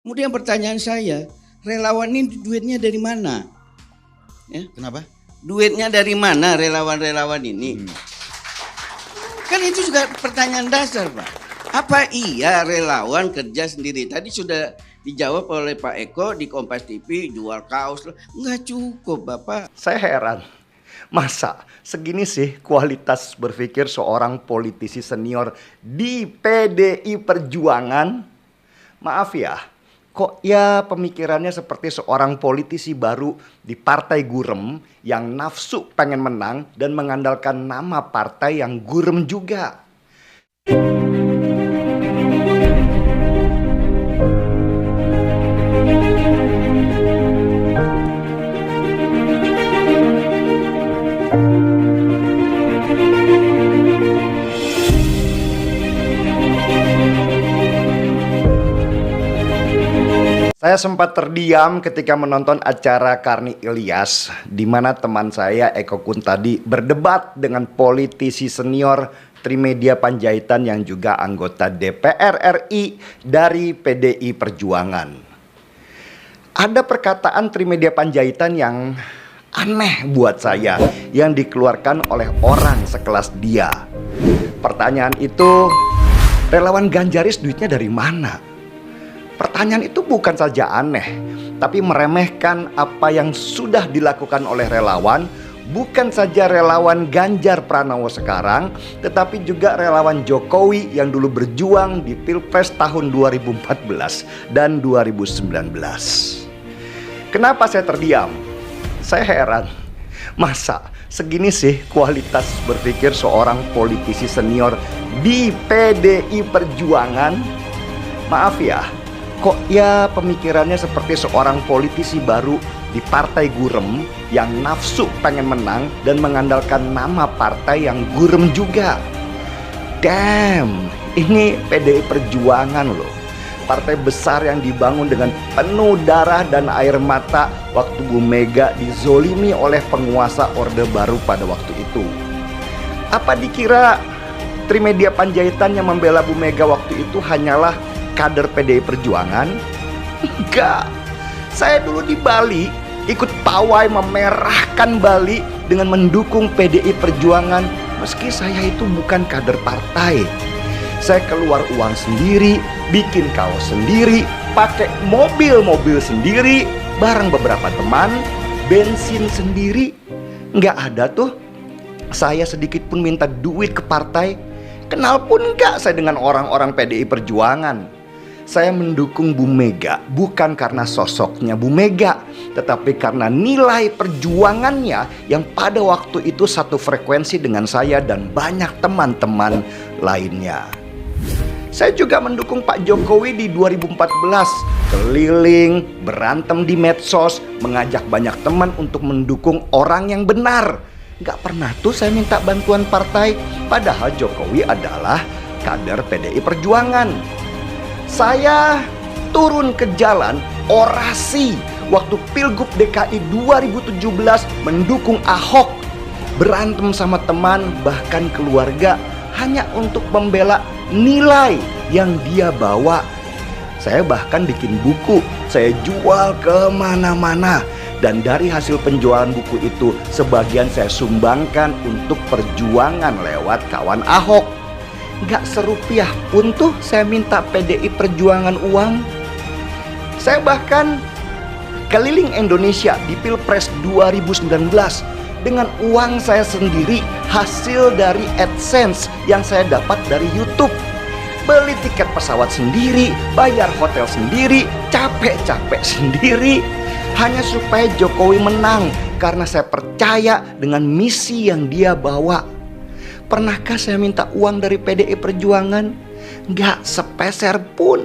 Kemudian pertanyaan saya, relawan ini duitnya dari mana? Ya, Kenapa? duitnya dari mana relawan-relawan ini? Kan itu juga pertanyaan dasar, Pak. Apa iya relawan kerja sendiri? Tadi sudah dijawab oleh Pak Eko di Kompas TV, jual kaos. Nggak cukup, Bapak. Saya heran, masa segini sih kualitas berpikir seorang politisi senior di PDI Perjuangan? Maaf ya, kok ya pemikirannya seperti seorang politisi baru di Partai Gurem yang nafsu pengen menang dan mengandalkan nama partai yang gurem juga. Saya sempat terdiam ketika menonton acara Karni Ilyas, di mana teman saya Eko Kuntadi berdebat dengan politisi senior Trimedia Panjaitan yang juga anggota DPR RI dari PDI Perjuangan. Ada perkataan Trimedia Panjaitan yang aneh buat saya yang dikeluarkan oleh orang sekelas dia. Pertanyaan itu, relawan Ganjaris duitnya dari mana? Pertanyaan itu bukan saja aneh, tapi meremehkan apa yang sudah dilakukan oleh relawan, bukan saja relawan Ganjar Pranowo sekarang, tetapi juga relawan Jokowi yang dulu berjuang di Pilpres tahun 2014 dan 2019. Kenapa saya terdiam? Saya heran, masa segini sih kualitas berpikir seorang politisi senior di PDI Perjuangan? Maaf ya, kok ya pemikirannya seperti seorang politisi baru di Partai Gurem yang nafsu pengen menang dan mengandalkan nama partai yang gurem juga. Damn, ini PDI Perjuangan loh. Partai besar yang dibangun dengan penuh darah dan air mata waktu Bu Mega dizolimi oleh penguasa Orde Baru pada waktu itu. Apa dikira Trimedia Panjaitan yang membela Bu Mega waktu itu hanyalah kader PDI Perjuangan? Enggak. Saya dulu di Bali ikut pawai memerahkan Bali dengan mendukung PDI Perjuangan meski saya itu bukan kader partai. Saya keluar uang sendiri, bikin kaos sendiri, pakai mobil-mobil sendiri, bareng beberapa teman, bensin sendiri. Enggak ada tuh saya sedikit pun minta duit ke partai. Kenal pun enggak saya dengan orang-orang PDI Perjuangan. Saya mendukung Bu Mega bukan karena sosoknya Bu Mega, tetapi karena nilai perjuangannya yang pada waktu itu satu frekuensi dengan saya dan banyak teman-teman lainnya. Saya juga mendukung Pak Jokowi di 2014, keliling, berantem di medsos, mengajak banyak teman untuk mendukung orang yang benar. Gak pernah tuh saya minta bantuan partai, padahal Jokowi adalah kader PDI Perjuangan. Saya turun ke jalan orasi waktu Pilgub DKI 2017 mendukung Ahok, berantem sama teman bahkan keluarga hanya untuk membela nilai yang dia bawa. Saya bahkan bikin buku, saya jual kemana-mana. Dan dari hasil penjualan buku itu sebagian saya sumbangkan untuk perjuangan lewat kawan Ahok. Gak serupiah pun tuh saya minta PDI Perjuangan uang. Saya bahkan keliling Indonesia di Pilpres 2019 dengan uang saya sendiri, hasil dari AdSense yang saya dapat dari YouTube. Beli tiket pesawat sendiri, bayar hotel sendiri, capek-capek sendiri, hanya supaya Jokowi menang karena saya percaya dengan misi yang dia bawa. Pernahkah saya minta uang dari PDI Perjuangan? Nggak sepeser pun.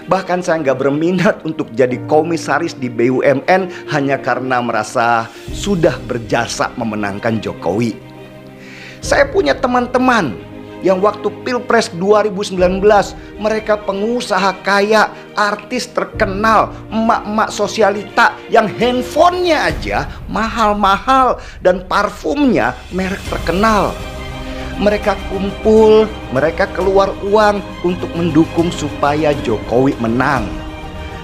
Bahkan saya nggak berminat untuk jadi komisaris di BUMN hanya karena merasa sudah berjasa memenangkan Jokowi. Saya punya teman-teman yang waktu Pilpres 2019 mereka pengusaha kaya, artis terkenal, emak-emak sosialita yang handphonenya aja mahal-mahal dan parfumnya merek terkenal. Mereka kumpul, mereka keluar uang untuk mendukung supaya Jokowi menang.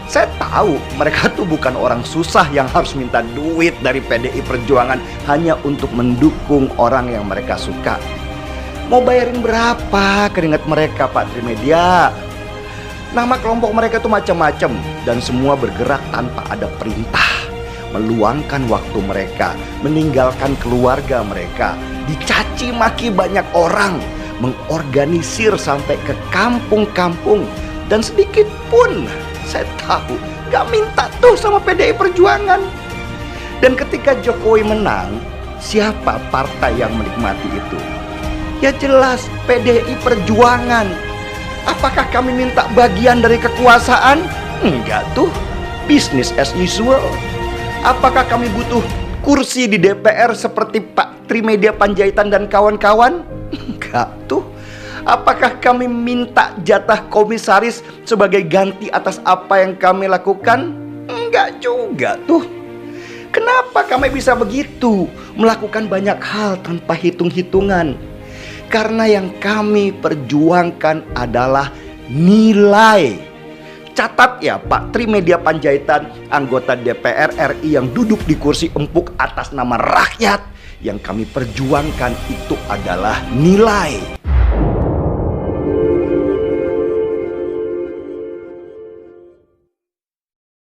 Saya tahu mereka tuh bukan orang susah yang harus minta duit dari PDI Perjuangan hanya untuk mendukung orang yang mereka suka. Mau bayarin berapa keringat mereka, Pak Trimedia? Nama kelompok mereka tuh macam-macam dan semua bergerak tanpa ada perintah. Meluangkan waktu mereka, meninggalkan keluarga mereka, dicaci maki banyak orang, mengorganisir sampai ke kampung-kampung, dan sedikit pun saya tahu gak minta tuh sama PDI Perjuangan. Dan ketika Jokowi menang, siapa partai yang menikmati itu? Ya jelas PDI Perjuangan. Apakah kami minta bagian dari kekuasaan? Enggak tuh, business as usual. Apakah kami butuh kursi di DPR seperti Pak Trimedia Panjaitan dan kawan-kawan? Enggak tuh. Apakah kami minta jatah komisaris sebagai ganti atas apa yang kami lakukan? Enggak juga tuh. Kenapa kami bisa begitu? Melakukan banyak hal tanpa hitung-hitungan. Karena yang kami perjuangkan adalah nilai. Catat ya Pak Trimedia Panjaitan, anggota DPR RI yang duduk di kursi empuk atas nama rakyat. Yang kami perjuangkan itu adalah nilai.